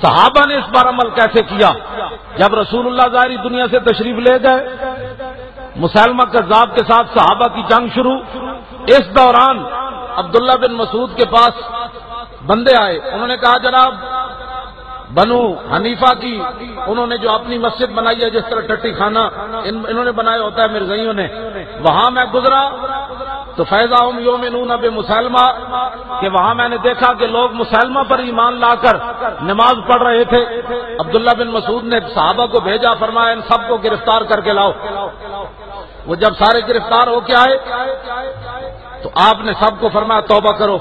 صحابہ نے اس بار عمل کیسے کیا؟ جب رسول اللہ ظاہری دنیا سے تشریف لے گئے، مسیلمہ کذاب کے ساتھ صحابہ کی جنگ شروع، اس دوران عبداللہ بن مسعود کے پاس بندے آئے، انہوں نے کہا جناب بنو حنیفہ کی انہوں نے جو اپنی مسجد بنائی ہے، جس طرح ٹٹی خانہ انہوں نے بنایا ہوتا ہے مرزائیوں نے، وہاں میں گزرا تو فیضا ہم یؤمنون بمسیلمہ، کہ وہاں میں نے دیکھا کہ لوگ مسیلمہ پر ایمان لا کر نماز پڑھ رہے تھے۔ عبداللہ بن مسعود نے صحابہ کو بھیجا، فرمایا ان سب کو گرفتار کر کے لاؤ۔ وہ جب سارے گرفتار ہو کے آئے تو آپ نے سب کو فرمایا توبہ کرو،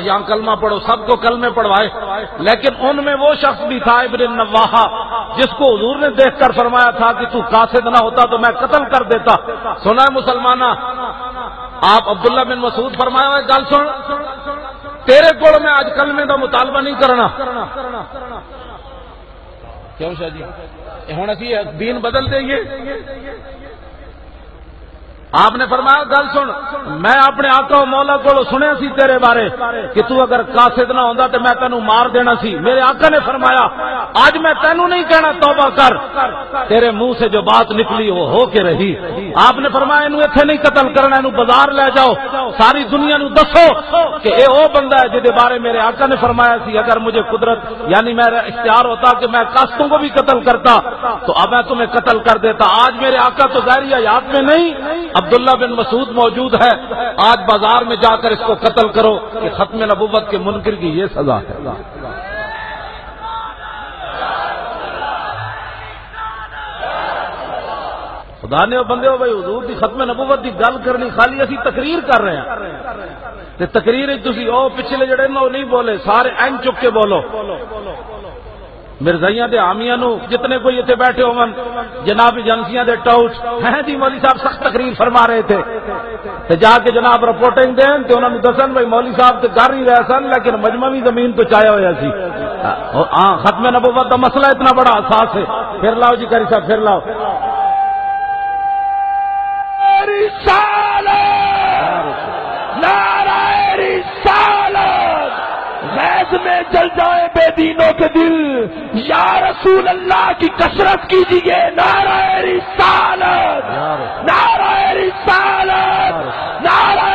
یہاں کلمہ پڑھو، سب کو کلمے پڑھوائے، لیکن ان میں وہ شخص بھی تھا ابن النواحہ، جس کو حضور نے دیکھ کر فرمایا تھا کہ تو قاصد نہ ہوتا تو میں قتل کر دیتا۔ سنا ہے مسلمانہ، آپ عبداللہ بن مسعود فرمایا ہوئے گل سن، تیرے کول میں آج کلمے کا مطالبہ نہیں کرنا۔ کیوں شاہ جی ہوں اسی دین بدل دئیے؟ آپ نے فرمایا گل سن، میں اپنے آقا و مولا کو سنیا سی تیرے بارے کہ تو اگر قاصد نہ ہوندا تو میں تینوں مار دینا سی۔ میرے آقا نے فرمایا آج میں تینوں نہیں کہنا توبہ کر، تیرے منہ سے جو بات نکلی وہ ہو کے رہی۔ آپ نے فرمایا انہوں ایتھے نہیں قتل کرنا، انہوں بازار لے جاؤ، ساری دنیا نو دسو کہ اے او بندہ ہے جہدے بارے میرے آقا نے فرمایا سی اگر مجھے قدرت یعنی میرا اختیار ہوتا کہ میں قاصدوں کو بھی قتل کرتا تو اب میں تمہیں قتل کر دیتا۔ آج میرے آقا تو ظاہری حیات میں نہیں، عبداللہ بن مسعود موجود ہے، آج بازار میں جا کر اس کو قتل کرو کہ ختم نبوت کے منکر کی یہ سزا ہے۔ خدا نے بندے ہو بھائی حضور دی ختم نبوت دی گل کرنی، خالی اسی تقریر کر رہے ہیں تے تقریر تسی او پچھلے جڑے نو نہیں بولے، سارے این چک کے بولو۔ مرزائیاں دے حامیاں نو جتنے کوئی اتنے بیٹھے ہون جناب ایجنسیاں دے ٹاؤٹ ہیں جی مولوی صاحب سخت تقریر فرما رہے تھے تے جا کے جناب رپورٹنگ دین تے انہوں نے دسن بھائی مولوی صاحب تے کر ہی رہے سن لیکن مجمع بھی زمین تو چایا ہوا سی۔ ہاں ختم نبوت کا مسئلہ اتنا بڑا حساس ہے۔ پھر لاؤ جی قاری صاحب پھر لاؤ۔ نعرہ رسالت، غیظ میں جل جائے بے دینوں کے دل، یا رسول اللہ کی کثرت کیجیے۔ نعرہ رسالت، نعرہ رسالت، نعرہ